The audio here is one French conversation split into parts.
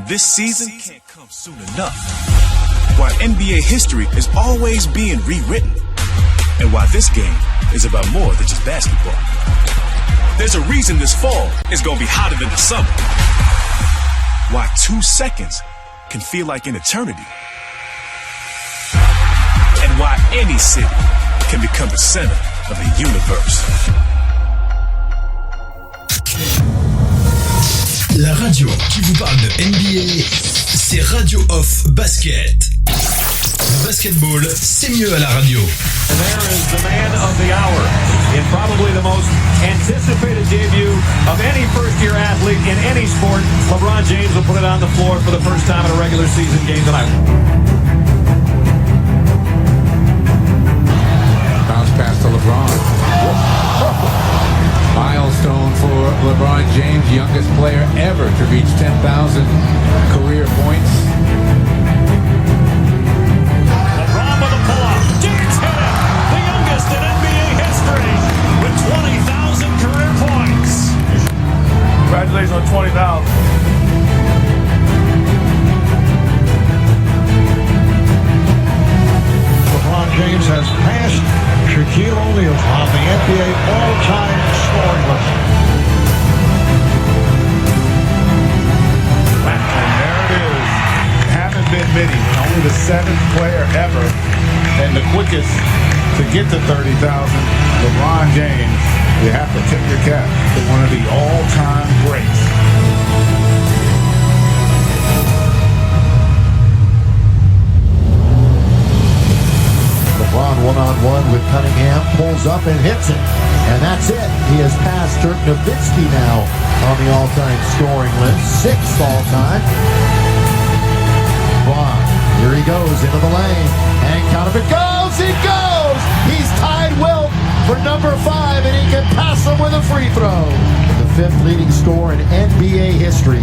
this season can't come soon enough. Why NBA history is always being rewritten. And why this game is about more than just basketball. There's a reason this fall is going to be hotter than the summer. Why 2 seconds can feel like an eternity. And why any city can become the center of the universe. La radio qui vous parle de NBA, c'est Radio Off Basket. Le basketball, c'est mieux à la radio. And there is the man of the hour in probably the most anticipated debut of any first-year athlete in any sport. LeBron James will put it on the floor for the first time in a regular season game tonight. Bounce pass to LeBron. Milestone for LeBron James, youngest player ever to reach 10,000 career points. LeBron with a pull-up. James hit it. The youngest in NBA history with 20,000 career points. Congratulations on 20,000. LeBron James has passed Shaquille O'Neal on the NBA all-time scoring list. And there it is. Haven't been many. Only the 7th player ever and the quickest to get to 30,000. LeBron James, you have to tip your cap to one of the all-time greats. LeBron one-on-one with Cunningham, pulls up and hits it. And that's it. He has passed Dirk Nowitzki now on the all-time scoring list. 6th all-time. LeBron, here he goes into the lane. And count if it goes, he goes! He's tied Wilt for number 5, and he can pass him with a free throw. The 5th leading scorer in NBA history,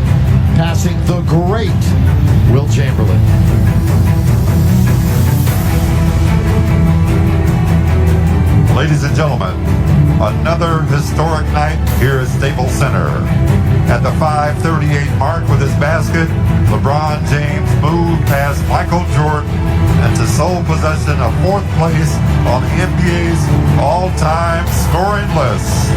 passing the great Wilt Chamberlain. Ladies and gentlemen, another historic night here at Staples Center. At the 5:38 mark with his basket, LeBron James moved past Michael Jordan into sole possession of 4th place on the NBA's all-time scoring list.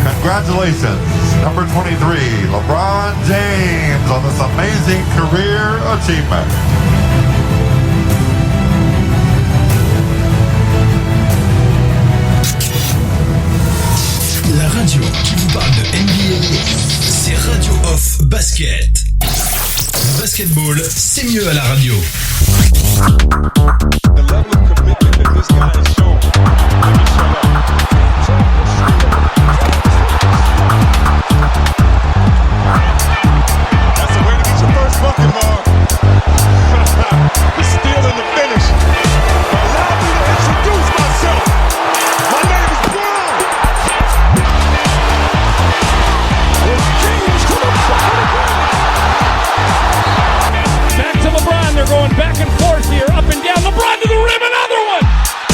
Congratulations, number 23, LeBron James, on this amazing career achievement. La radio qui vous parle de NBA, c'est Radio Off Basket. Le basketball, c'est mieux à la radio. The level of commitment that this guy has shown when he showed up. That's the way to get your first bucket, Mark. The steal and the finish. Allow me to introduce myself. My name is Brown. Back to LeBron. They're going back and forth here, up and down. LeBron to the rim, another one.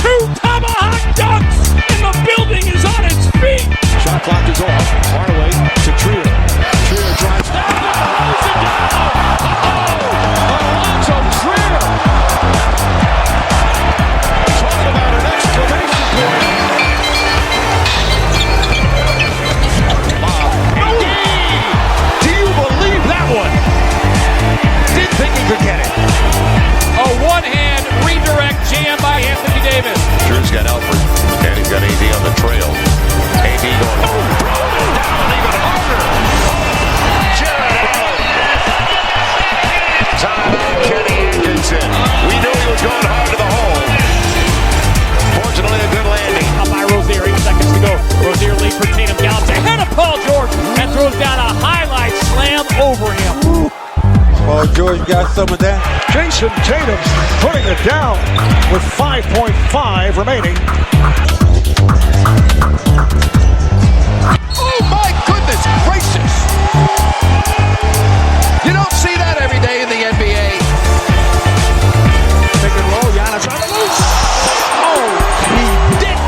2 tomahawk dunks, and the building is on its feet. Shot clock is off. Hardaway to Trier. Trier drives down. Throws it down. Alonzo Trier. Talk about an exclamation point. Indeed. Do you believe that one? Didn't think he could get it. A one-hand redirect jam by Anthony Davis. Drew's got Alfred, and he's got AD on the trail. AD going home. Down even harder. Jared Allen. Time Kenny Atkinson. We knew he was going hard to the hole. Fortunately, a good landing. Up by Rozier, 8 seconds to go. Rozier lead for Tatum. Gallant's ahead of Paul George and throws down a highlight slam over him. Paul George got some of that. Jason Tatum putting it down with 5.5 remaining. Oh my goodness gracious! You don't see that every day in the NBA. Pick and roll, Giannis on the loose. Oh, he did.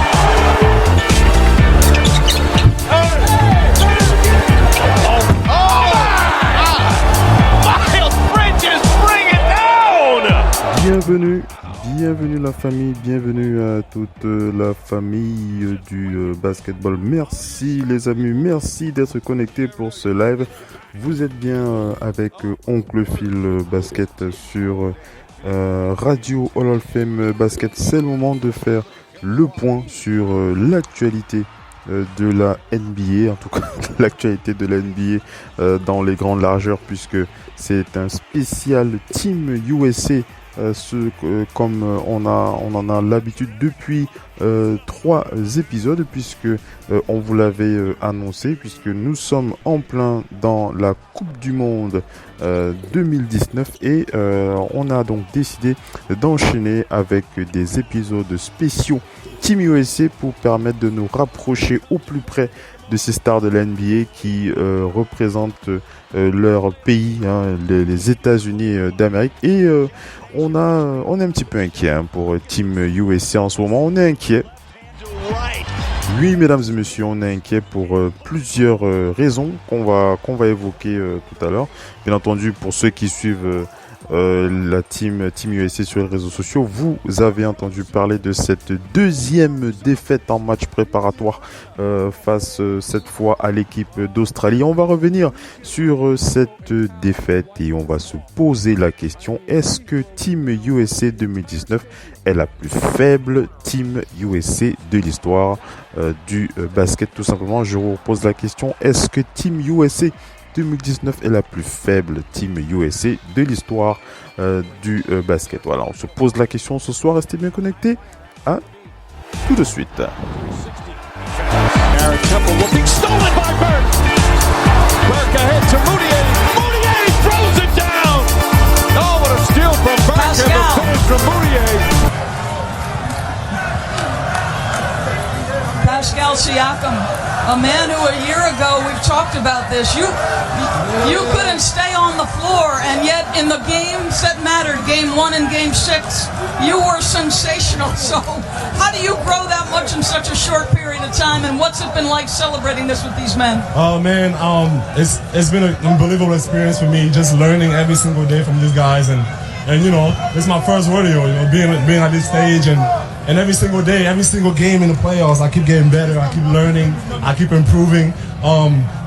Bienvenue la famille, bienvenue à toute la famille du basketball. Merci les amis, merci d'être connectés pour ce live. Vous êtes bien avec Oncle Phil Basket sur Radio Hall of Fame Basket. C'est le moment de faire le point sur l'actualité de la NBA, en tout cas l'actualité de la NBA dans les grandes largeurs, puisque c'est un spécial Team USA, comme on en a l'habitude depuis 3 épisodes, puisque on vous l'avait annoncé, puisque nous sommes en plein dans la Coupe du Monde 2019 et on a donc décidé d'enchaîner avec des épisodes spéciaux Team USA pour permettre de nous rapprocher au plus près de ces stars de la NBA qui représentent leur pays, hein, les États-Unis d'Amérique. Et on est un petit peu inquiet pour Team USA en ce moment. On est inquiet. Oui, mesdames et messieurs, on est inquiet pour plusieurs raisons qu'on va évoquer tout à l'heure. Bien entendu, pour ceux qui suivent la Team USA sur les réseaux sociaux, vous avez entendu parler de cette deuxième défaite en match préparatoire face cette fois à l'équipe d'Australie. On va revenir sur cette défaite et on va se poser la question: est-ce que Team USA 2019 est la plus faible Team USA de l'histoire du basket? Tout simplement, je vous pose la question: est-ce que Team USA 2019 est la plus faible Team USA de l'histoire du basket? Voilà, on se pose la question ce soir. Restez bien connectés. À tout de suite. Pascal Siakam, a man who a year ago, we've talked about this, you couldn't stay on the floor, and yet in the games that mattered, game 1 and game 6, you were sensational. So how do you grow that much in such a short period of time, and what's it been like celebrating this with these men? Oh man, it's been an unbelievable experience for me, just learning every single day from these guys, and you know, this is my first rodeo, you know, being at this stage, and every single day, every single game in the playoffs, I keep getting better, I keep learning, I keep improving.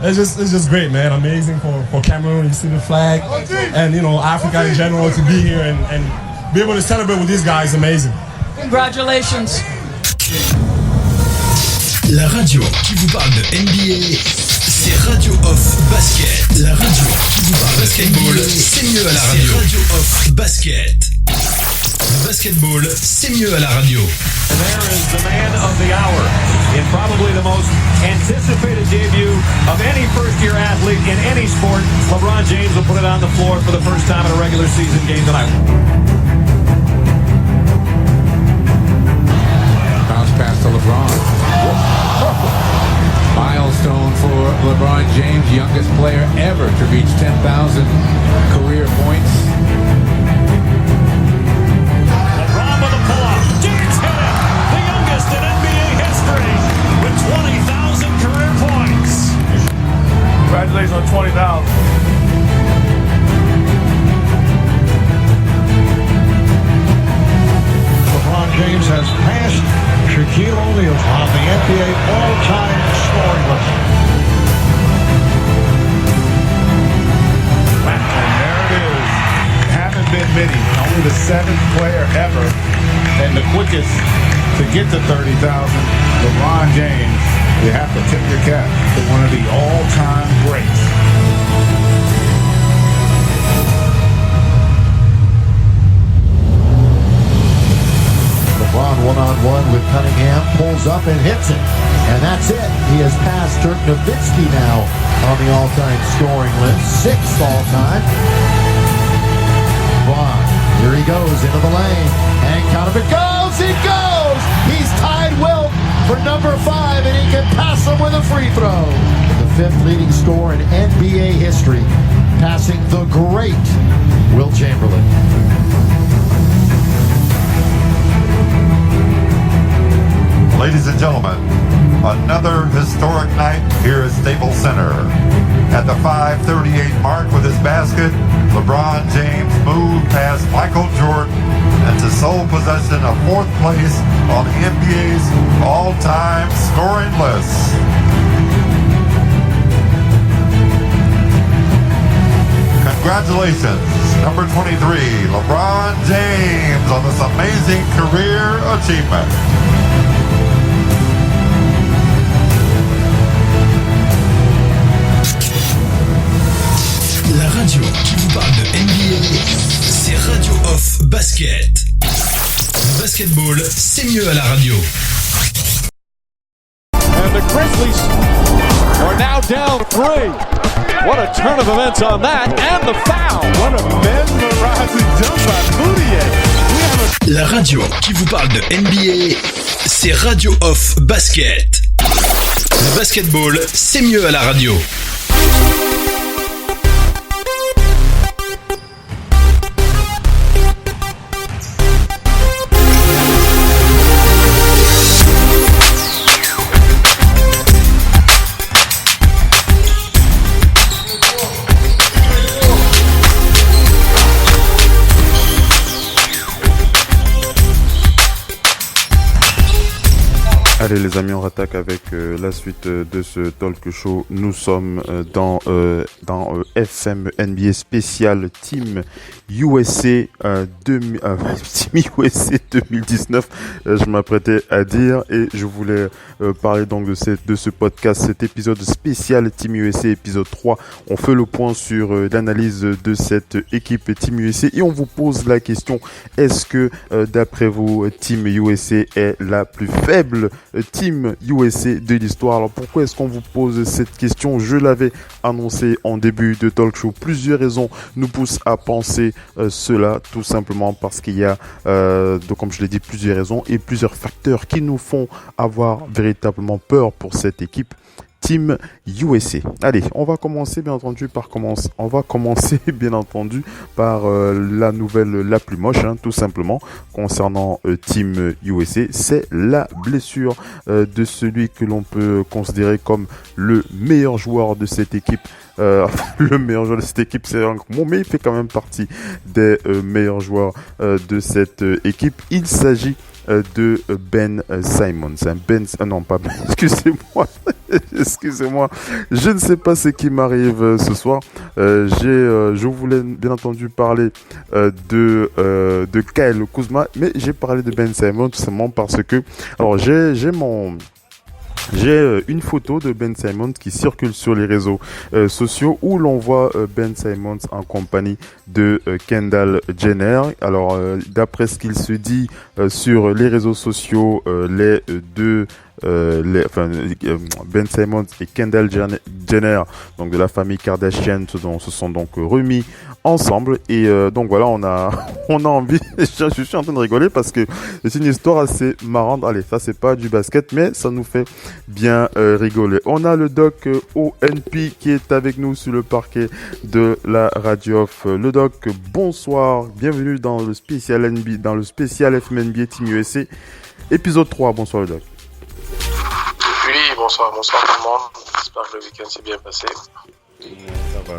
It's just great, man. Amazing for Cameroon, you see the flag, and you know, Africa in general, to be here and be able to celebrate with these guys, amazing. Congratulations. La radio qui vous parle de NBA, c'est Radio Off Basket. La radio qui vous parle de basketball, c'est mieux à la radio. Radio Off Basket. Le basketball, c'est mieux à la radio. And there is the man of the hour in probably the most anticipated debut of any first-year athlete in any sport. LeBron James will put it on the floor for the first time in a regular season game tonight. Bounce pass to LeBron. Milestone for LeBron James, youngest player ever to reach 10,000 career points. LeBron with a pull-up. James hit it. The youngest in NBA history with 20,000 career points. Congratulations on 20,000. LeBron James has passed Shaquille O'Neal on the NBA all-time scoring list. And there it is. Haven't been many. Only the 7th player ever and the quickest to get to 30,000. LeBron James. You have to tip your cap to one of the all-time greats. LeBron one-on-one with Cunningham, pulls up and hits it. And that's it. He has passed Dirk Nowitzki now on the all-time scoring list. 6th all-time. LeBron, here he goes into the lane. And count of it goes! He goes! He's tied Wilt for number 5, and he can pass him with a free throw. The 5th leading scorer in NBA history, passing the great Wilt Chamberlain. Ladies and gentlemen, another historic night here at Staples Center At the 5:38 mark with his basket, LeBron James moved past Michael Jordan into sole possession of fourth place on the NBA's all-time scoring list. Congratulations, number 23, LeBron James, on this amazing career achievement. La radio qui vous parle de NBA, c'est Radio Off Basket. Le basketball, c'est mieux à la radio. And the Grizzlies are now down 3. What a turn of events on that, and the foul. What a mesmerizing jump by Moutier. La radio qui vous parle de NBA, c'est Radio Off Basket. Le basketball, c'est mieux à la radio. Allez les amis, on rattaque avec la suite de ce talk show. Nous sommes dans FM NBA spécial Team USA Team USA 2019. Je m'apprêtais à dire et je voulais parler donc de ce podcast, cet épisode spécial Team USA épisode 3. On fait le point sur l'analyse de cette équipe Team USA et on vous pose la question: est-ce que d'après vous Team USA est la plus faible Team USA de l'histoire? Alors pourquoi est-ce qu'on vous pose cette question? Je l'avais annoncé en début de talk show. Plusieurs raisons nous poussent à penser cela, tout simplement parce qu'il y a, donc comme je l'ai dit, plusieurs raisons et plusieurs facteurs qui nous font avoir véritablement peur pour cette équipe Team USA. Allez, on va commencer bien entendu par la nouvelle la plus moche, tout simplement, concernant Team USA. C'est la blessure de celui que l'on peut considérer comme le meilleur joueur de cette équipe. Le meilleur joueur de cette équipe, c'est bon, mais il fait quand même partie des meilleurs joueurs de cette équipe. Il s'agit de Ben Simmons. Excusez-moi. Je ne sais pas ce qui m'arrive ce soir. Je voulais bien entendu parler de Kyle Kuzma, mais j'ai parlé de Ben Simmons tout simplement parce que, alors j'ai une photo de Ben Simmons qui circule sur les réseaux sociaux où l'on voit Ben Simmons en compagnie de Kendall Jenner. Alors, d'après ce qu'il se dit sur les réseaux sociaux, Ben Simmons et Kendall Jenner, donc de la famille Kardashian, se sont donc remis ensemble et donc voilà, on a envie. Je suis en train de rigoler parce que c'est une histoire assez marrante. Allez, ça c'est pas du basket, mais ça nous fait bien rigoler. On a le doc ONP qui est avec nous sur le parquet de la Radio Off. Le doc, bonsoir, bienvenue dans le spécial NBA, dans le spécial FMNBA Team USA épisode 3. Bonsoir le doc. Oui, bonsoir tout le monde. J'espère que le week-end s'est bien passé.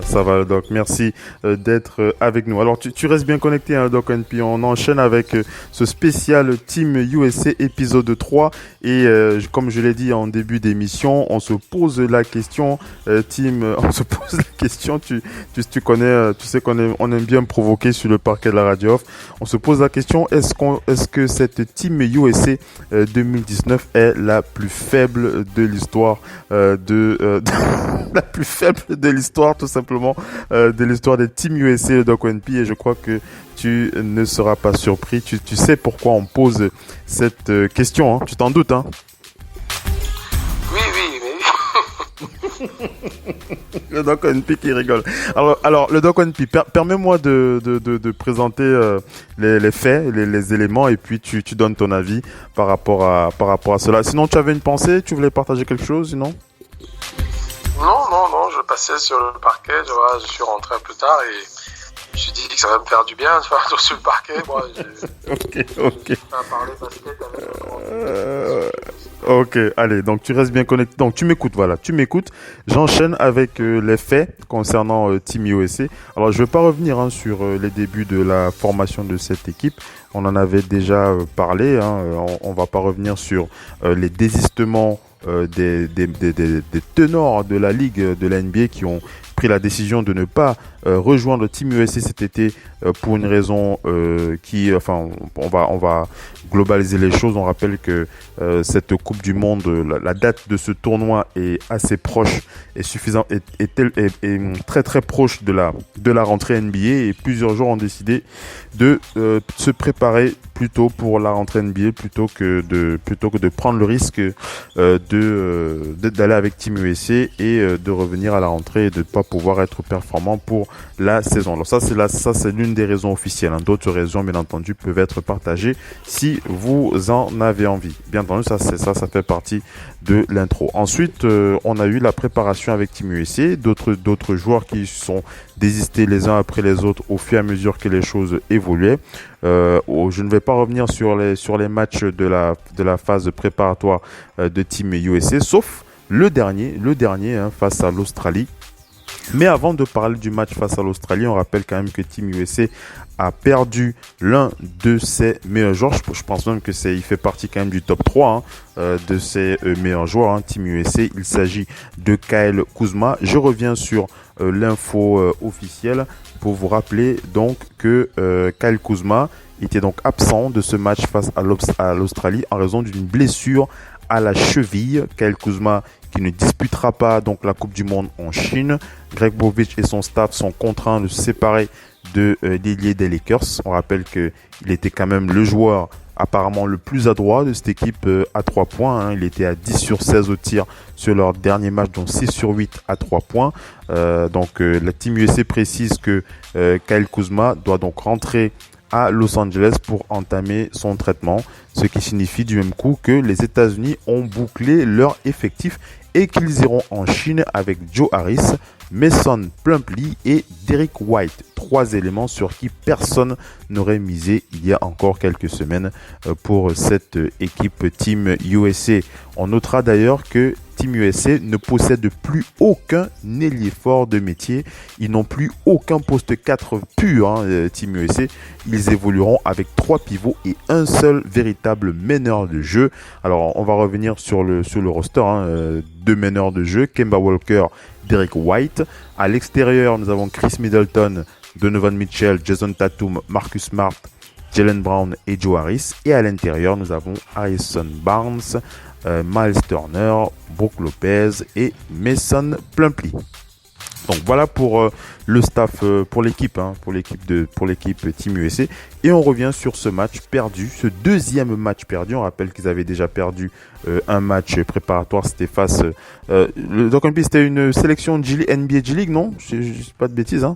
Ça va, Doc. Merci d'être avec nous. Alors, tu restes bien connecté, Doc, et puis on enchaîne avec ce spécial Team USA épisode 3. Et comme je l'ai dit en début d'émission, on se pose la question, tu connais, tu sais qu'on aime bien provoquer sur le parquet de la Radio Off. On se pose la question, est-ce que cette Team USA 2019 est la plus faible de l'histoire la plus faible de l'histoire, tout simplement, de l'histoire des Team USA et Doc ONP, et je crois que tu ne seras pas surpris. Tu sais pourquoi on pose cette question, tu t'en doutes, Oui. Le Doc ONP qui rigole. Alors le Doc ONP, permets-moi de présenter les faits, les éléments, et puis tu donnes ton avis par rapport à cela. Sinon, tu avais une pensée, tu voulais partager quelque chose, sinon? Non, je passais sur le parquet, tu vois, je suis rentré un peu tard et je me suis dit que ça va me faire du bien, tu vois, sur le parquet. Moi, Ok. Je vais pas parler basket avec Ok, allez, donc tu restes bien connecté. Donc tu m'écoutes. J'enchaîne avec les faits concernant Team USA. Alors je vais pas revenir sur les débuts de la formation de cette équipe. On en avait déjà parlé. On va pas revenir sur les désistements des ténors de la ligue de la NBA qui ont pris la décision de ne pas rejoindre Team USA cet été pour une raison on va globaliser les choses. On rappelle que cette Coupe du Monde, la date de ce tournoi est assez proche, est très très proche de la rentrée NBA, et plusieurs joueurs ont décidé de se préparer plutôt pour la rentrée NBA plutôt que de prendre le risque d'aller avec Team USA et de revenir à la rentrée et de ne pas pouvoir être performant pour la saison. Alors ça c'est l'une des raisons officielles. D'autres raisons bien entendu peuvent être partagées si vous en avez envie. Bien entendu ça fait partie de l'intro. Ensuite on a eu la préparation avec Team USA, d'autres joueurs qui sont désistés les uns après les autres au fur et à mesure que les choses évoluaient. Je ne vais pas revenir sur les matchs de la phase préparatoire de Team USA, sauf le dernier face à l'Australie. Mais avant de parler du match face à l'Australie, on rappelle quand même que Team USA a perdu l'un de ses meilleurs joueurs. Je pense même il fait partie quand même du top 3 de ses meilleurs joueurs. Team USA, il s'agit de Kyle Kuzma. Je reviens sur l'info officielle pour vous rappeler donc que Kyle Kuzma était donc absent de ce match face à l'Australie en raison d'une blessure à la cheville. Kyle Kuzma qui ne disputera pas donc la Coupe du Monde en Chine. Greg Popovich et son staff sont contraints de se séparer de l'ailier des Lakers. On rappelle qu'il était quand même le joueur apparemment le plus adroit de cette équipe à 3 points. Il était à 10 sur 16 au tir sur leur dernier match, donc 6 sur 8 à 3 points. La Team USA précise que Kyle Kuzma doit donc rentrer à Los Angeles pour entamer son traitement, ce qui signifie du même coup que les États-Unis ont bouclé leur effectif et qu'ils iront en Chine avec Joe Harris, Mason Plumlee et Derrick White. 3 éléments sur qui personne n'aurait misé il y a encore quelques semaines pour cette équipe Team USA. On notera d'ailleurs que Team USA ne possède plus aucun ailier fort de métier. Ils n'ont plus aucun poste 4 pur, Team USA. Ils évolueront avec 3 pivots et un seul véritable meneur de jeu. Alors, on va revenir sur le roster. 2 meneurs de jeu, Kemba Walker, Derrick White. À l'extérieur, nous avons Chris Middleton, Donovan Mitchell, Jason Tatum, Marcus Smart, Jaylen Brown et Joe Harris. Et à l'intérieur, nous avons Harrison Barnes, Miles Turner, Brook Lopez et Mason Plumlee. Donc voilà pour le staff, pour l'équipe Team USA. Et on revient sur ce match perdu, ce deuxième match perdu. On rappelle qu'ils avaient déjà perdu un match préparatoire, c'était face... c'était une sélection NBA G League, non ? Je dis pas de bêtises, Oui.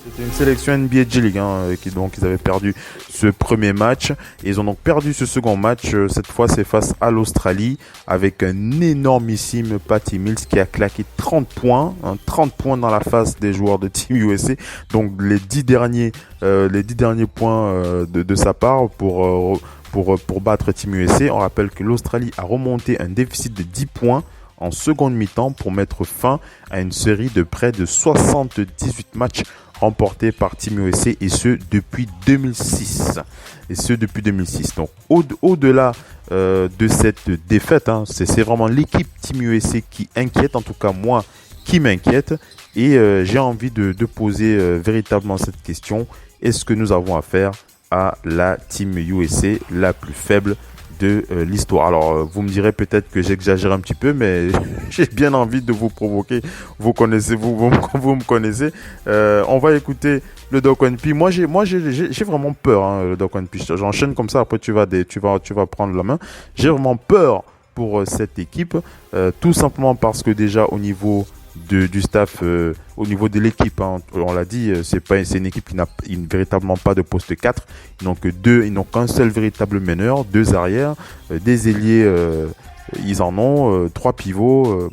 C'était une sélection NBA G League, ils avaient perdu ce premier match. Ils ont donc perdu ce second match. Cette fois, c'est face à l'Australie avec un énormissime Patty Mills qui a claqué 30 points. 30 points dans la face des joueurs de Team USA. Donc, les 10 derniers points de sa part pour battre Team USA. On rappelle que l'Australie a remonté un déficit de 10 points en seconde mi-temps pour mettre fin à une série de près de 78 matchs remporté par Team USA et ce depuis 2006. Donc au-delà de cette défaite, c'est vraiment l'équipe Team USA qui inquiète, en tout cas moi qui m'inquiète, et j'ai envie de poser véritablement cette question. Est-ce que nous avons affaire à la Team USA la plus faible de l'histoire? Alors vous me direz peut-être que j'exagère un petit peu, mais j'ai bien envie de vous provoquer. Vous me connaissez. On va écouter le Doc P. Moi j'ai vraiment peur, le Doc P. J'enchaîne comme ça, après tu vas prendre la main. J'ai vraiment peur pour cette équipe, tout simplement parce que déjà au niveau du staff, au niveau de l'équipe, on l'a dit, c'est une équipe qui n'a véritablement pas de poste 4. Ils n'ont qu'un seul véritable meneur, 2 arrières, des ailiers, ils en ont 3 pivots.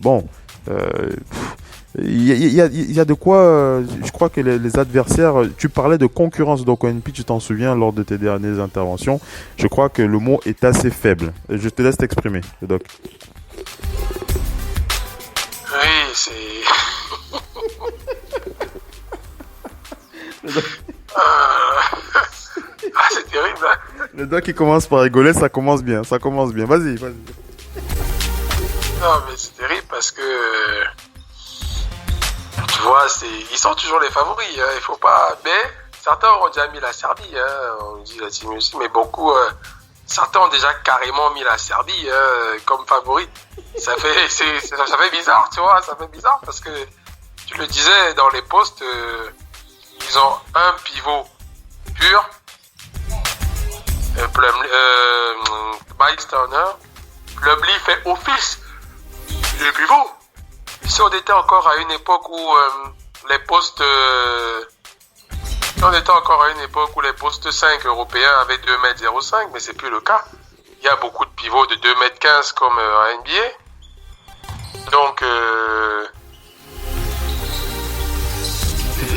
il y a de quoi. Je crois que les adversaires. Tu parlais de concurrence de ONP, tu t'en souviens lors de tes dernières interventions. Je crois que le mot est assez faible. Je te laisse t'exprimer, Doc. Oui, c'est. C'est terrible. Hein. Le Doc qui commence par rigoler, ça commence bien. Vas-y. Non, mais c'est terrible parce que. Tu vois, ils sont toujours les favoris. Hein. Il faut pas. Mais certains auront déjà mis la Serbie. Hein. On dit la team aussi, mais beaucoup. Certains ont déjà carrément mis la Serbie comme favori. Ça fait bizarre, tu vois. Ça fait bizarre parce que tu le disais dans les posts, ils ont un pivot pur, Miles Turner. Plumlee fait office de pivot. Si on était encore à une époque où les postes 5 européens avaient 2m05, mais c'est plus le cas. Il y a beaucoup de pivots de 2m15 comme à NBA. Donc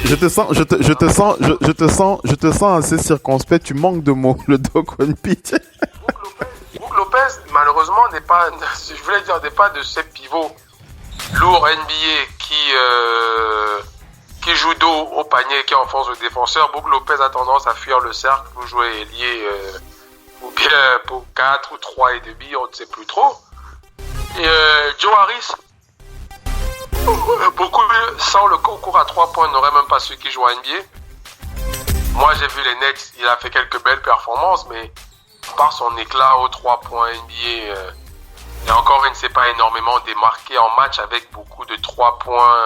je te sens assez circonspect, tu manques de mots, le Doc OnePitch. Brook Lopez, malheureusement, n'est pas de ces pivots lourds NBA qui joue dos au panier, qui enfonce le défenseur. Brook Lopez a tendance à fuir le cercle pour jouer ailier ou bien pour 4 ou 3 et demi, on ne sait plus trop. Et Joe Harris, beaucoup sans le concours à 3 points n'auraient même pas ceux qui jouent à NBA. Moi j'ai vu les Nets, il a fait quelques belles performances, mais par son éclat aux 3 points NBA, et encore il ne s'est pas énormément démarqué en match avec beaucoup de 3 points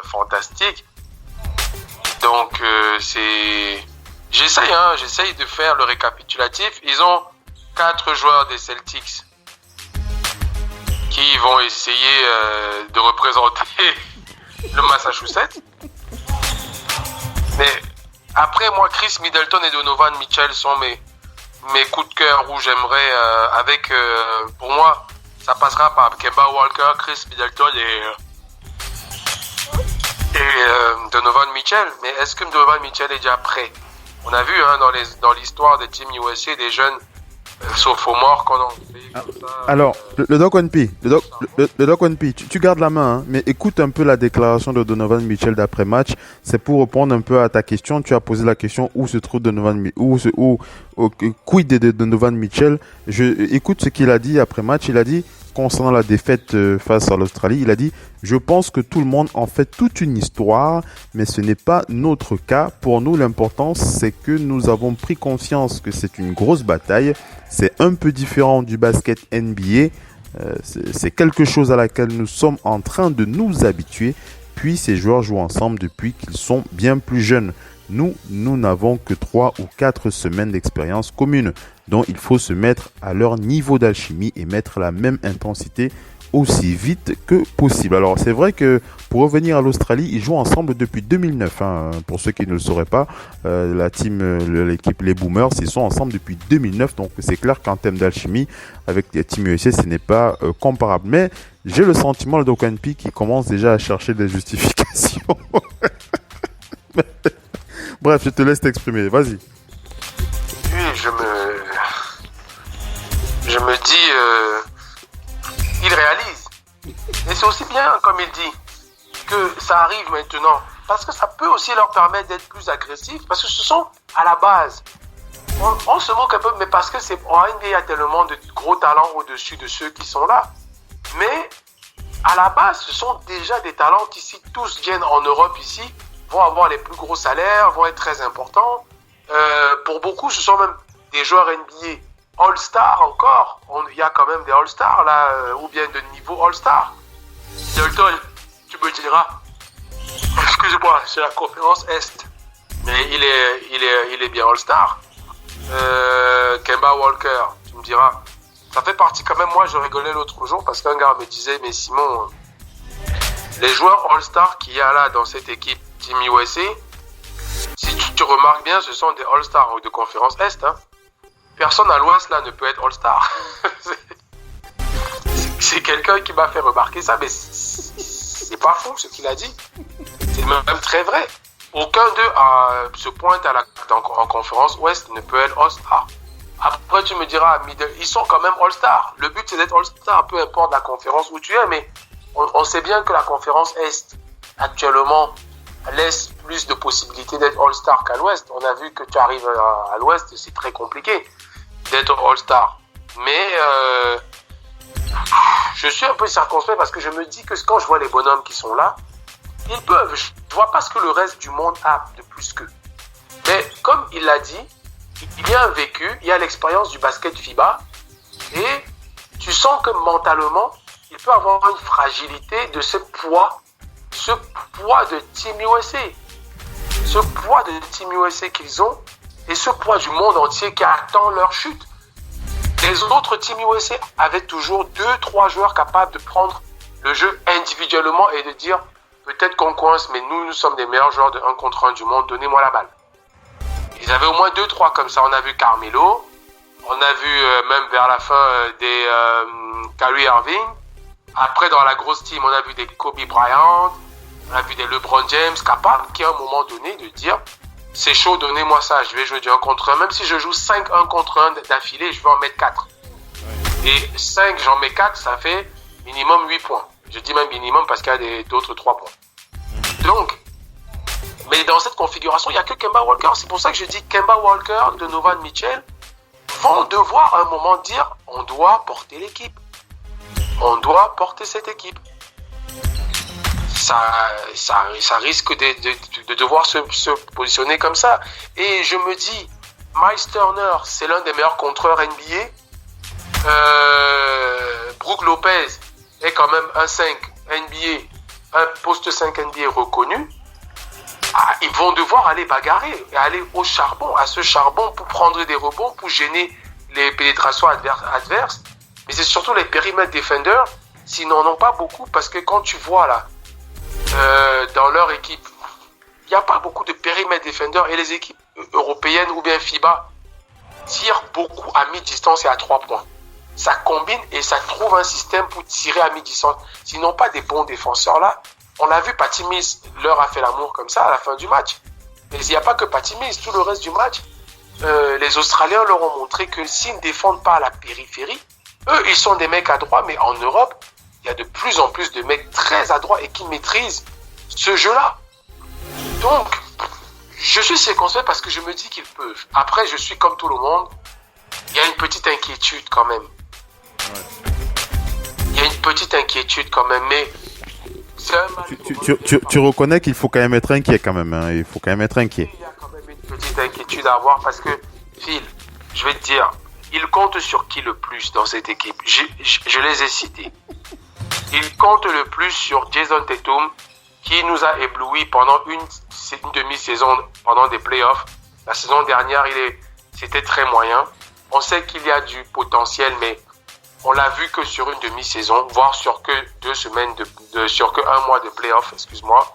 fantastiques. Donc j'essaye de faire le récapitulatif. Ils ont 4 joueurs des Celtics qui vont essayer de représenter le Massachusetts. Mais après moi, Chris Middleton et Donovan Mitchell sont mes coups de cœur où j'aimerais pour moi ça passera par Kemba Walker, Chris Middleton et Donovan Mitchell. Mais est-ce que Donovan Mitchell est déjà prêt? On a vu dans l'histoire des Team USA des jeunes sophomores qu'on a fait comme ça. Alors, le Doc One P, tu gardes la main, hein, mais écoute un peu la déclaration de Donovan Mitchell d'après-match. C'est pour répondre un peu à ta question. Tu as posé la question où se trouve quid de Donovan Mitchell. Écoute ce qu'il a dit après-match. Il a dit, concernant la défaite face à l'Australie, il a dit « Je pense que tout le monde en fait toute une histoire, mais ce n'est pas notre cas. Pour nous, l'important, c'est que nous avons pris conscience que c'est une grosse bataille. C'est un peu différent du basket NBA. C'est quelque chose à laquelle nous sommes en train de nous habituer. Puis ces joueurs jouent ensemble depuis qu'ils sont bien plus jeunes. Nous n'avons que 3 ou 4 semaines d'expérience commune, dont il faut se mettre à leur niveau d'alchimie et mettre la même intensité aussi vite que possible. » Alors c'est vrai que pour revenir à l'Australie, ils jouent ensemble depuis 2009. Hein, pour ceux qui ne le sauraient pas, l'équipe les Boomers, ils sont ensemble depuis 2009. Donc c'est clair qu'en termes d'alchimie, avec les Team USA, ce n'est pas comparable. Mais j'ai le sentiment, le Doc One P, qui commence déjà à chercher des justifications. Bref, je te laisse t'exprimer. Vas-y. Oui, je me dis, il réalise. Et c'est aussi bien, comme il dit, que ça arrive maintenant. Parce que ça peut aussi leur permettre d'être plus agressifs. Parce que ce sont, à la base, on se moque un peu, mais parce que en NBA, il y a tellement de gros talents au-dessus de ceux qui sont là. Mais, à la base, ce sont déjà des talents qui, si tous viennent en Europe ici, vont avoir les plus gros salaires, vont être très importants. Pour beaucoup, ce sont même des joueurs NBA All-Star encore. Il y a quand même des All-Stars là, ou bien de niveau All-Star. Dalton, tu me diras, excuse-moi, c'est la conférence Est, mais il est bien All-Star. Kemba Walker, tu me diras, ça fait partie quand même. Moi, je rigolais l'autre jour parce qu'un gars me disait, mais Simon, les joueurs All-Star qu'il y a là dans cette équipe Team USA, si tu remarques bien, ce sont des All-Stars de conférence Est. Hein. Personne à l'Ouest là ne peut être All-Star. C'est quelqu'un qui m'a fait remarquer ça, mais c'est pas faux ce qu'il a dit. C'est même très vrai. Aucun d'eux se pointe en conférence Ouest ne peut être All-Star. Après, tu me diras, ils sont quand même All-Star. Le but, c'est d'être All-Star, peu importe la conférence où tu es, mais on sait bien que la conférence Est, actuellement, laisse plus de possibilités d'être All-Star qu'à l'Ouest. On a vu que tu arrives à l'Ouest, c'est très compliqué d'être All-Star. Mais je suis un peu circonspect parce que je me dis que quand je vois les bonhommes qui sont là, ils peuvent. Je vois pas ce que le reste du monde a de plus qu'eux. Mais comme il l'a dit, il y a un vécu, il y a l'expérience du basket FIBA et tu sens que mentalement, il peut avoir une fragilité de ce poids de Team USA. Ce poids de Team USA qu'ils ont et ce poids du monde entier qui attend leur chute. Les autres Team USA avaient toujours 2-3 joueurs capables de prendre le jeu individuellement et de dire peut-être qu'on coince, mais nous sommes des meilleurs joueurs de 1 contre 1 du monde, donnez-moi la balle. Ils avaient au moins 2-3 comme ça. On a vu Carmelo, on a vu même vers la fin des Kyrie Irving. Après, dans la grosse team, on a vu des Kobe Bryant, on a vu des LeBron James capables qui, à un moment donné, de dire c'est chaud, donnez-moi ça, je vais jouer du 1 contre 1. Même si je joue 5 1 contre 1 d'affilée, je vais en mettre 4. Et 5, j'en mets 4, ça fait minimum 8 points. Je dis même minimum parce qu'il y a d'autres 3 points. Donc, mais dans cette configuration, il n'y a que Kemba Walker. C'est pour ça que je dis Kemba Walker, Donovan Mitchell vont devoir à un moment dire on doit porter l'équipe. On doit porter cette équipe. Ça risque de devoir se positionner comme ça. Et je me dis, Miles Turner, c'est l'un des meilleurs contreurs NBA. Brook Lopez est quand même un 5 NBA, un poste 5 NBA reconnu. Ils vont devoir aller bagarrer et aller au charbon, à ce charbon pour prendre des rebonds, pour gêner les pénétrations adverses. Mais c'est surtout les périmètres defenders, s'ils n'en ont pas beaucoup, parce que quand tu vois là, dans leur équipe, il n'y a pas beaucoup de périmètres defenders et les équipes européennes ou bien FIBA tirent beaucoup à mi-distance et à 3 points. Ça combine et ça trouve un système pour tirer à mi-distance. S'ils n'ont pas des bons défenseurs là, on l'a vu, Patty Mills leur a fait l'amour comme ça à la fin du match. Mais il n'y a pas que Patty Mills, tout le reste du match, les Australiens leur ont montré que s'ils ne défendent pas à la périphérie, eux, ils sont des mecs adroits, mais en Europe, il y a de plus en plus de mecs très adroits et qui maîtrisent ce jeu-là. Donc, je suis circonspect parce que je me dis qu'ils peuvent. Après, je suis comme tout le monde, il y a une petite inquiétude quand même. Il y a une petite inquiétude quand même, mais... Tu reconnais qu'il faut quand même être inquiet quand même, hein. Il faut quand même être inquiet. Il y a quand même une petite inquiétude à avoir parce que, Phil, je vais te dire, il compte sur qui le plus dans cette équipe? Je les ai cités. Il compte le plus sur Jason Tatum, qui nous a éblouis pendant une demi-saison, pendant des playoffs. La saison dernière, c'était très moyen. On sait qu'il y a du potentiel, mais on l'a vu que sur une demi-saison, voire sur que 2 semaines, sur que 1 mois de playoffs, excuse-moi.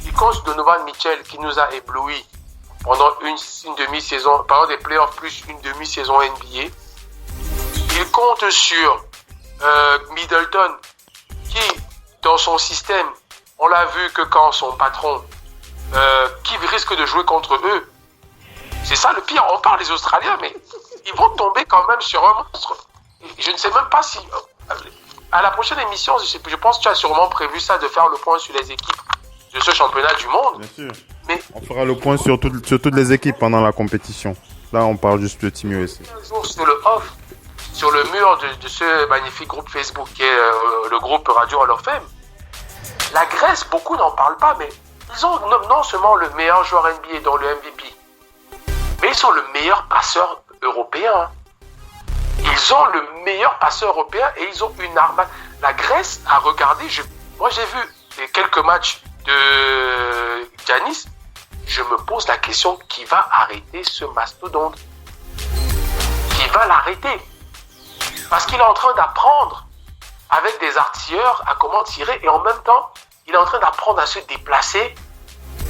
Il compte sur Donovan Mitchell, qui nous a éblouis pendant une demi-saison, pendant des playoffs plus une demi-saison NBA. Il compte sur Middleton, qui, dans son système, on l'a vu que quand son patron, qui risque de jouer contre eux, c'est ça le pire. On parle des Australiens, mais ils vont tomber quand même sur un monstre. Je ne sais même pas si... à la prochaine émission, je pense que tu as sûrement prévu ça, de faire le point sur les équipes de ce championnat du monde. Bien sûr. Mais on fera le point sur toutes les équipes pendant la compétition. Là, on parle juste de Team USA. Un jour, sur le off, sur le mur de ce magnifique groupe Facebook qui est le groupe Radio Hall of Fame, la Grèce, beaucoup n'en parlent pas, mais ils ont non seulement le meilleur joueur NBA dans le MVP, mais ils sont le meilleur passeur européen. Ils ont le meilleur passeur européen et ils ont une armade. La Grèce a regardé, moi j'ai vu quelques matchs de Giannis, je me pose la question, qui va arrêter ce mastodonte? Qui va l'arrêter? Parce qu'il est en train d'apprendre avec des artilleurs à comment tirer et en même temps, il est en train d'apprendre à se déplacer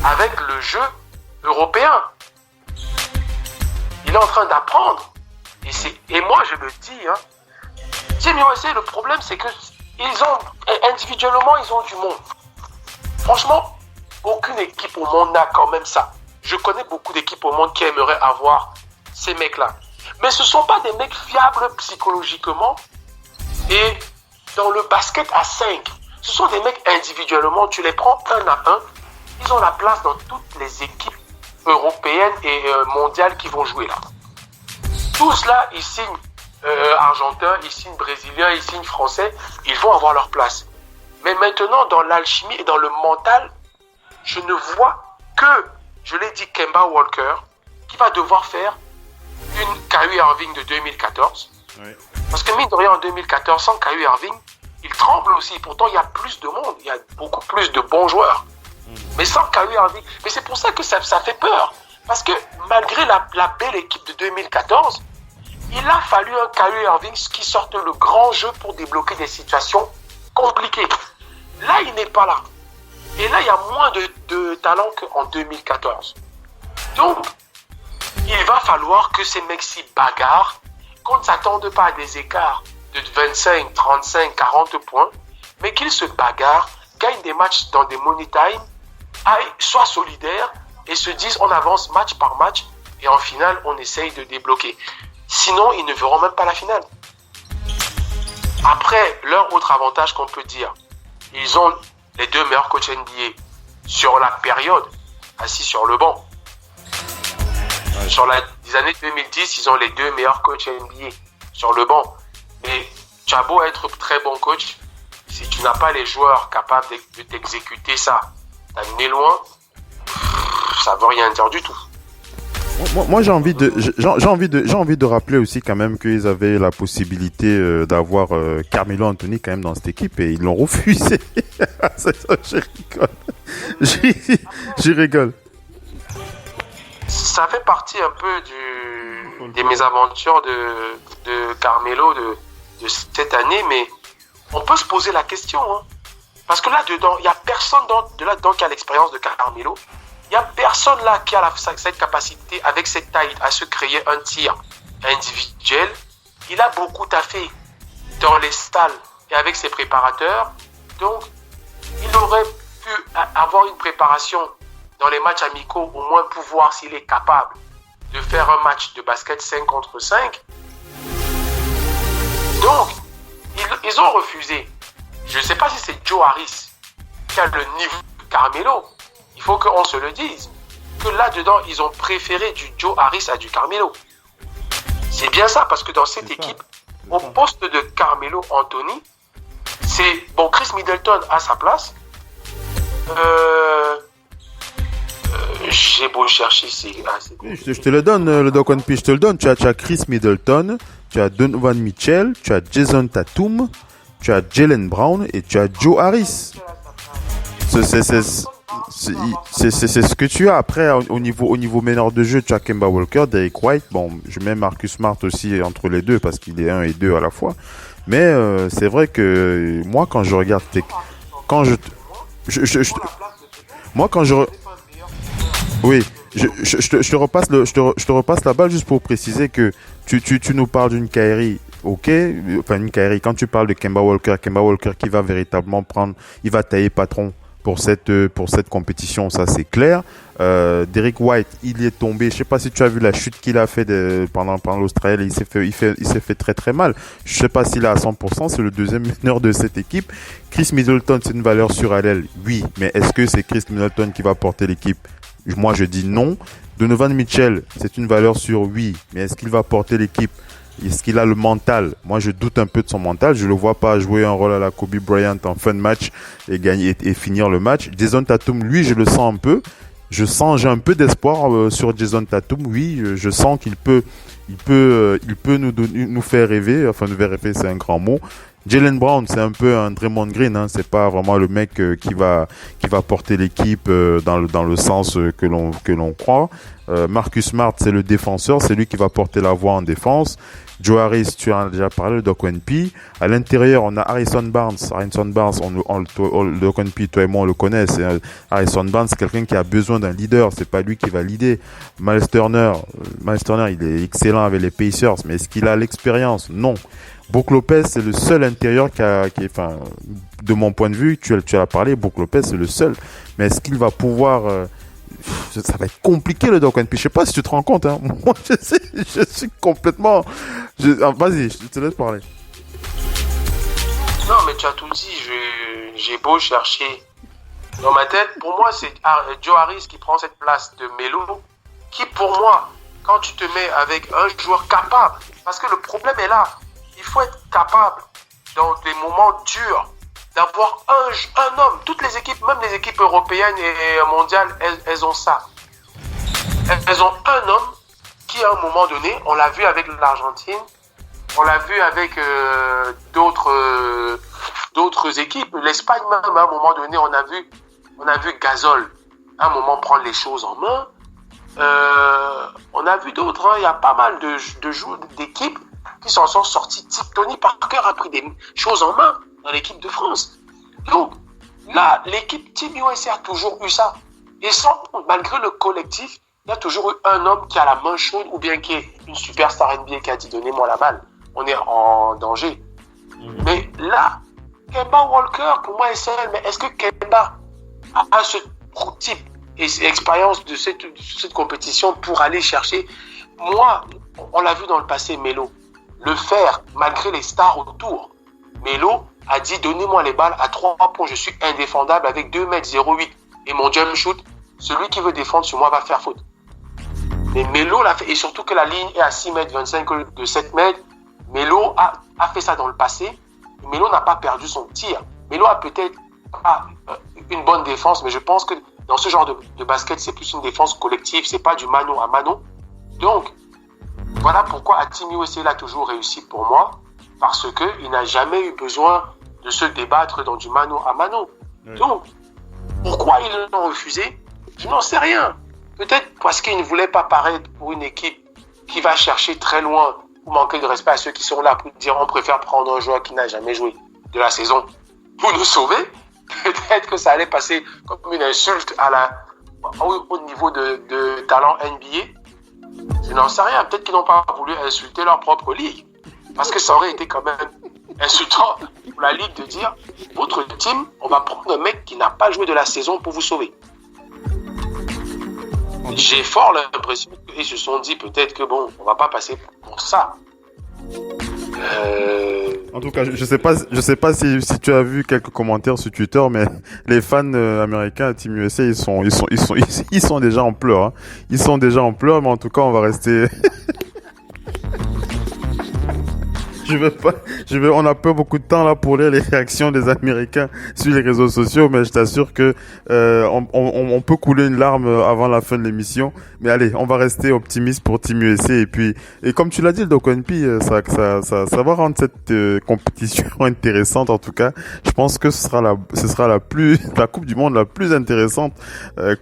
avec le jeu européen. Il est en train d'apprendre. Et moi, je me dis, Team USA, le problème, c'est que individuellement, ils ont du monde. Franchement, aucune équipe au monde n'a quand même ça. Je connais beaucoup d'équipes au monde qui aimeraient avoir ces mecs-là. Mais ce ne sont pas des mecs fiables psychologiquement. Et dans le basket à 5, ce sont des mecs individuellement, tu les prends un à un, ils ont la place dans toutes les équipes européennes et mondiales qui vont jouer là. Tous là, ils signent argentins, ils signent brésiliens, ils signent français, ils vont avoir leur place. Mais maintenant, dans l'alchimie et dans le mental, je ne vois que, je l'ai dit, Kemba Walker, qui va devoir faire une Kyrie Irving de 2014. Oui. Parce que mine de rien, en 2014, sans Kyrie Irving, il tremble aussi. Pourtant, il y a plus de monde, il y a beaucoup plus de bons joueurs. Mais sans Kyrie Irving, mais c'est pour ça que ça fait peur. Parce que malgré la belle équipe de 2014, il a fallu un Kyrie Irving qui sorte le grand jeu pour débloquer des situations compliquées. Là, il n'est pas là. Et là, il y a moins de talent qu'en 2014. Donc, il va falloir que ces mecs s'y bagarrent, qu'on ne s'attende pas à des écarts de 25, 35, 40 points, mais qu'ils se bagarrent, gagnent des matchs dans des money time, soient solidaires et se disent on avance match par match et en finale, on essaye de débloquer. Sinon, ils ne verront même pas la finale. Après, leur autre avantage qu'on peut dire, ils ont les deux meilleurs coachs NBA sur la période, assis sur le banc. Sur les années 2010, ils ont les deux meilleurs coachs NBA sur le banc. Mais tu as beau être très bon coach, si tu n'as pas les joueurs capables de t'exécuter ça, t'amener loin, ça ne veut rien dire du tout. Moi j'ai envie de rappeler aussi quand même qu'ils avaient la possibilité d'avoir Carmelo Anthony quand même dans cette équipe et ils l'ont refusé. Je rigole. Je rigole. Ça fait partie un peu des mésaventures de Carmelo de cette année, mais on peut se poser la question. Hein. Parce que là-dedans, il n'y a personne là-dedans qui a l'expérience de Carmelo. Il n'y a personne là qui a cette capacité, avec cette taille, à se créer un tir individuel. Il a beaucoup taffé dans les salles et avec ses préparateurs. Donc, il aurait pu avoir une préparation dans les matchs amicaux, au moins pour voir s'il est capable de faire un match de basket 5 contre 5. Donc, ils ont refusé. Je ne sais pas si c'est Joe Harris qui a le niveau de Carmelo. Il faut qu'on se le dise. Que là-dedans, ils ont préféré du Joe Harris à du Carmelo. C'est bien ça, parce que dans cette équipe, au poste de Carmelo Anthony, c'est... Bon, Chris Middleton a sa place. J'ai beau chercher, je te le donne, le Doc One Piece, je te le donne. Tu as Chris Middleton, tu as Donovan Mitchell, tu as Jason Tatum, tu as Jaylen Brown et tu as Joe Harris. C'est ce que tu as. Après, au niveau meneur de jeu, tu as Kemba Walker, Derek White. Bon, je mets Marcus Smart aussi entre les deux parce qu'il est 1 et 2 à la fois. Mais c'est vrai que moi, quand je regarde oui, je te repasse la balle juste pour préciser que tu nous parles d'une Kyrie, ok, enfin une Kyrie. Quand tu parles de Kemba Walker qui va véritablement il va tailler patron pour cette compétition, ça c'est clair. Derek White, il est tombé. Je sais pas si tu as vu la chute qu'il a fait pendant l'Australie. Il s'est fait très très mal. Je sais pas s'il est à 100%. C'est le deuxième meneur de cette équipe. Chris Middleton, c'est une valeur sur à l'aile, oui. Mais est-ce que c'est Chris Middleton qui va porter l'équipe? Moi, je dis non. Donovan Mitchell, c'est une valeur sur oui. Mais est-ce qu'il va porter l'équipe? Est-ce qu'il a le mental? Moi, je doute un peu de son mental. Je le vois pas jouer un rôle à la Kobe Bryant en fin de match et gagner et finir le match. Jason Tatum, lui, je le sens un peu. J'ai un peu d'espoir sur Jason Tatum. Oui, je sens qu'il peut nous faire rêver. Enfin, nous faire rêver, c'est un grand mot. Jaylen Brown, c'est un peu un Draymond Green, hein. C'est pas vraiment le mec qui va porter l'équipe dans le sens que l'on croit. Marcus Smart, c'est le défenseur, c'est lui qui va porter la voix en défense. Joe Harris, tu en as déjà parlé, le Doc One P. À l'intérieur, on a Harrison Barnes, le Doc One P, toi et moi, on le connaît. Harrison Barnes, c'est quelqu'un qui a besoin d'un leader. C'est pas lui qui va leader. Miles Turner, il est excellent avec les Pacers, mais est-ce qu'il a l'expérience? Non. Brook Lopez, c'est le seul intérieur qui est, enfin, de mon point de vue, tu as parlé, Brook Lopez, c'est le seul. Mais est-ce qu'il va pouvoir... ça va être compliqué le Doc NP. Je sais pas si tu te rends compte. Hein. Moi, je suis complètement... Vas-y, je te laisse parler. Non, mais tu as tout dit. J'ai beau chercher dans ma tête. Pour moi, c'est Joe Harris qui prend cette place de Melo. Qui, pour moi, quand tu te mets avec un joueur capable, parce que le problème est là, il faut être capable dans des moments durs d'avoir un homme. Toutes les équipes, même les équipes européennes et mondiales, elles ont ça. Elles ont un homme qui, à un moment donné, on l'a vu avec l'Argentine, on l'a vu avec d'autres équipes. L'Espagne même, à un moment donné, on a vu Gasol, à un moment, prendre les choses en main. On a vu d'autres, hein. Il y a pas mal de joueurs d'équipes qui s'en sont sortis. Tony Parker a pris des choses en main dans l'équipe de France. Donc là, l'équipe Team USA a toujours eu ça. Et malgré le collectif, il y a toujours eu un homme qui a la main chaude ou bien qui est une superstar NBA qui a dit donnez-moi la balle, on est en danger. Mais là, Kemba Walker, pour moi, est seul. Mais est-ce que Kemba a ce type et expérience de cette compétition pour aller chercher? Moi, on l'a vu dans le passé, Melo, le faire malgré les stars autour. Melo a dit donnez-moi les balles à 3 points, je suis indéfendable avec 2m08 et mon jump shoot, celui qui veut défendre sur moi va faire faute. Mais Melo l'a fait, et surtout que la ligne est à 6m25 de 7 mètres. Melo a fait ça dans le passé. Melo n'a pas perdu son tir. Melo a peut-être pas une bonne défense, mais je pense que dans ce genre de basket, c'est plus une défense collective, c'est pas du mano à mano. Donc, voilà pourquoi à Team USA, il a toujours réussi pour moi, parce qu'il n'a jamais eu besoin de se débattre dans du mano à mano. Oui. Donc, pourquoi ils l'ont refusé? Je n'en sais rien. Peut-être parce qu'ils ne voulaient pas paraître pour une équipe qui va chercher très loin ou manquer de respect à ceux qui sont là pour dire on préfère prendre un joueur qui n'a jamais joué de la saison pour nous sauver. Peut-être que ça allait passer comme une insulte au niveau de talent NBA. Je n'en sais rien. Peut-être qu'ils n'ont pas voulu insulter leur propre ligue. Parce que ça aurait été quand même insultant pour la ligue de dire votre team, on va prendre un mec qui n'a pas joué de la saison pour vous sauver. J'ai fort l'impression qu'ils se sont dit peut-être que bon, on va pas passer pour ça. En tout cas, je sais pas si tu as vu quelques commentaires sur Twitter, mais les fans américains à Team USA, ils sont déjà en pleurs. Hein. Ils sont déjà en pleurs, mais en tout cas, on va rester. On n'a pas beaucoup de temps là pour lire les réactions des Américains sur les réseaux sociaux, mais je t'assure que on peut couler une larme avant la fin de l'émission. Mais allez, on va rester optimiste pour Team USA et comme tu l'as dit, le Doc NP, ça va rendre cette compétition intéressante. En tout cas, je pense que ce sera la Coupe du Monde la plus intéressante à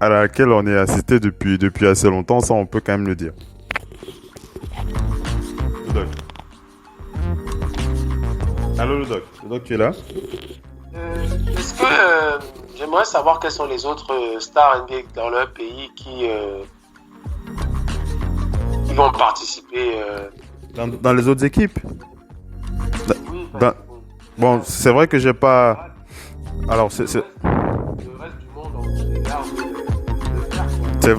laquelle on est assisté depuis assez longtemps. Ça, on peut quand même le dire. Allô le Doc, tu es là? Est-ce que j'aimerais savoir quelles sont les autres stars NBA dans leur pays qui vont participer dans les autres équipes? Oui, bon, c'est vrai que j'ai pas. Alors le reste du monde en général.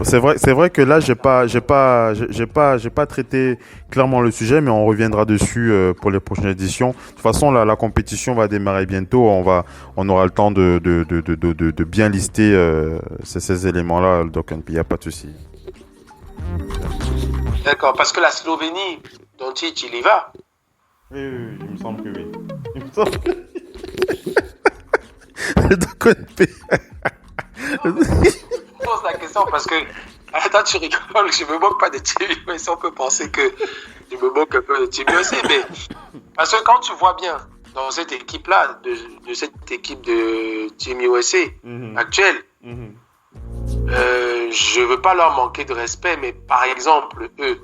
C'est vrai que là j'ai pas traité clairement le sujet, mais on reviendra dessus pour les prochaines éditions. De toute façon, la compétition va démarrer bientôt. On aura le temps de bien lister ces éléments-là. Donc il n'y a pas de souci. D'accord, parce que la Slovénie, Doncic, il y va. Oui, il me semble que oui. Il me semble que... Je pose la question parce que attends, tu rigoles, je me moque pas de Team USA, on peut penser que je me moque un peu de Team USA, mais parce que quand tu vois bien dans cette équipe-là, de cette équipe de Team USA actuelle, je veux pas leur manquer de respect, mais par exemple, eux,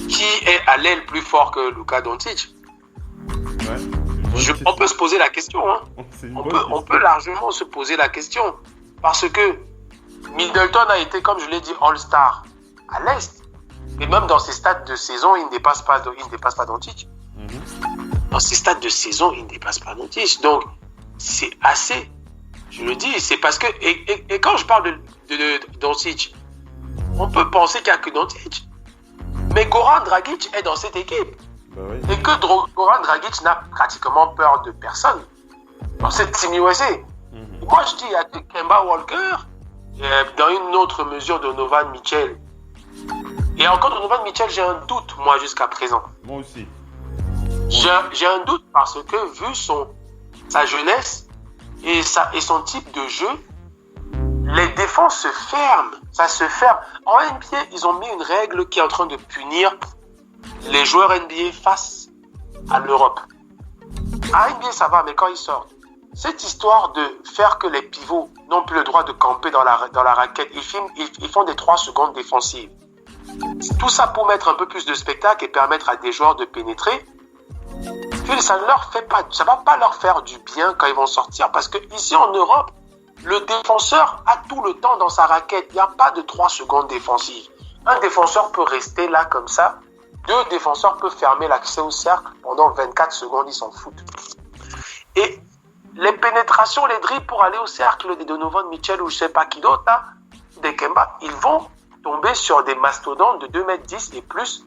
qui est à l'aile plus fort que Luka Doncic? On peut se poser la question, hein. On peut largement se poser la question. Parce que Middleton a été, comme je l'ai dit, All-Star à l'Est. Et même dans ses stats de saison, il ne dépasse pas Doncic. Dans ses stats de saison, il ne dépasse pas Doncic. Donc, c'est assez. Je le dis, c'est parce que. Et quand je parle de Doncic, on peut penser qu'il n'y a que Doncic. Mais Goran Dragic est dans cette équipe. Et que Goran Dragic n'a pratiquement peur de personne dans cette Team USA. Moi, je dis, il y a que Kemba Walker, dans une autre mesure, Donovan Mitchell. Et encore Donovan Mitchell, j'ai un doute, moi, jusqu'à présent. Moi aussi. J'ai un doute parce que, vu sa jeunesse et son type de jeu, les défenses se ferment. Ça se ferme. En NBA, ils ont mis une règle qui est en train de punir les joueurs NBA face à l'Europe. À NBA, ça va, mais quand ils sortent, cette histoire de faire que les pivots n'ont plus le droit de camper dans la raquette, ils font des 3 secondes défensives. Tout ça pour mettre un peu plus de spectacle et permettre à des joueurs de pénétrer. Ça ne va pas leur faire du bien quand ils vont sortir, parce que ici en Europe, le défenseur a tout le temps dans sa raquette. Il n'y a pas de 3 secondes défensives. Un défenseur peut rester là comme ça. 2 défenseurs peuvent fermer l'accès au cercle pendant 24 secondes, ils s'en foutent. Et les pénétrations, les dribbles pour aller au cercle de Donovan Mitchell ou je ne sais pas qui d'autre, là, des Kemba, ils vont tomber sur des mastodontes de 2,10 m et plus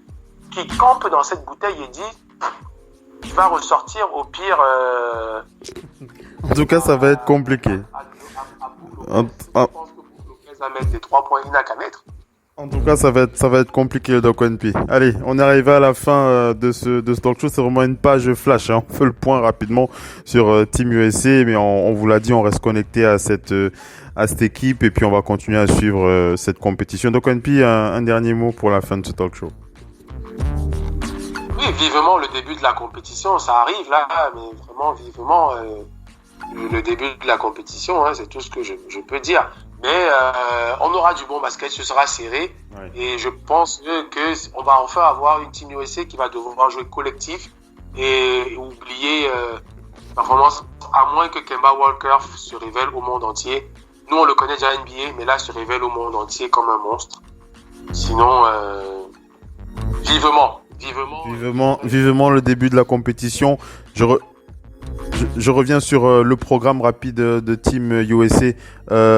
qui campent dans cette bouteille et disent il va ressortir au pire. En tout cas, ça va être compliqué. Je pense que pour bloquer, ça va mettre des 3 points, il n'a qu'à mettre. En tout cas, ça va être compliqué le Doc NP. Allez, on est arrivé à la fin de ce talk show. C'est vraiment une page flash. On fait le point rapidement sur Team USA, mais on vous l'a dit, on reste connecté à cette équipe et puis on va continuer à suivre cette compétition. Doc NP, un dernier mot pour la fin de ce talk show. Oui, vivement le début de la compétition, ça arrive là, mais vraiment vivement le début de la compétition, c'est tout ce que je peux dire. Mais on aura du bon basket, ce sera serré. Ouais. Et je pense qu'on va enfin avoir une Team USA qui va devoir jouer collectif et oublier performance, à moins que Kemba Walker se révèle au monde entier. Nous, on le connaît déjà NBA, mais là, se révèle au monde entier comme un monstre. Sinon, vivement le début de la compétition. Je reviens sur le programme rapide de Team USA.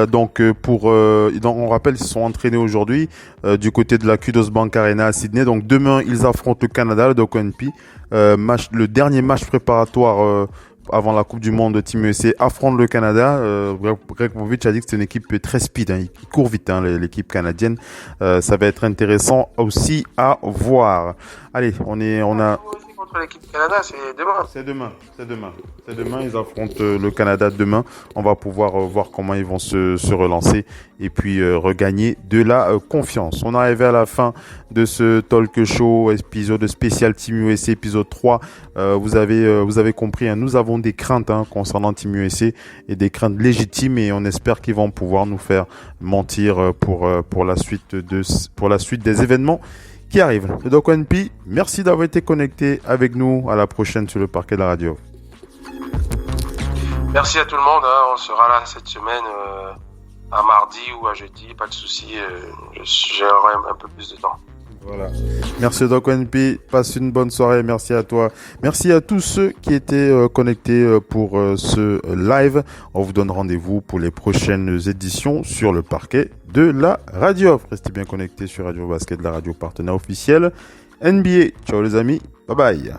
Donc on rappelle, ils se sont entraînés aujourd'hui du côté de la Kudos Bank Arena à Sydney. Donc demain, ils affrontent le Canada, le Doc NP. Le dernier match préparatoire avant la Coupe du Monde de Team USA affronte le Canada. Greg Popovich a dit que c'est une équipe très speed. Il court vite, l'équipe canadienne. Ça va être intéressant aussi à voir. Allez, on a. Contre l'équipe Canada, c'est demain. C'est demain. Ils affrontent le Canada demain. On va pouvoir voir comment ils vont se relancer et puis regagner de la confiance. On est arrivé à la fin de ce talk show, épisode spécial Team USA, épisode 3. Vous avez compris, nous avons des craintes concernant Team USA et des craintes légitimes et on espère qu'ils vont pouvoir nous faire mentir pour la suite des événements qui arrive. Le Doc NP, merci d'avoir été connecté avec nous. À la prochaine sur le parquet de la radio. Merci à tout le monde. On sera là cette semaine à mardi ou à jeudi. Pas de souci. J'aurai un peu plus de temps. Voilà. Merci Doc NP. Passe une bonne soirée. Merci à toi. Merci à tous ceux qui étaient connectés pour ce live. On vous donne rendez-vous pour les prochaines éditions sur le parquet de la radio. Restez bien connectés sur Radio Basket, la radio partenaire officielle NBA. Ciao les amis. Bye bye.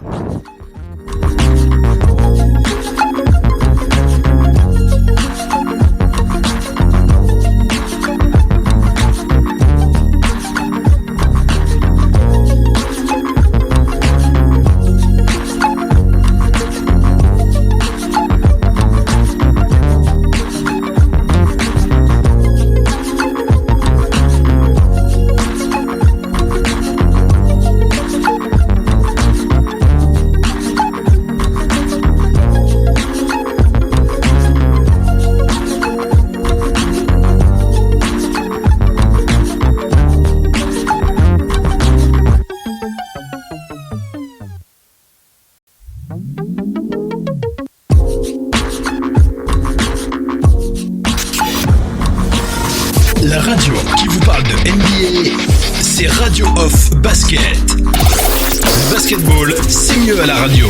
La radio qui vous parle de NBA, c'est Radio Off Basket. Le basketball, c'est mieux à la radio.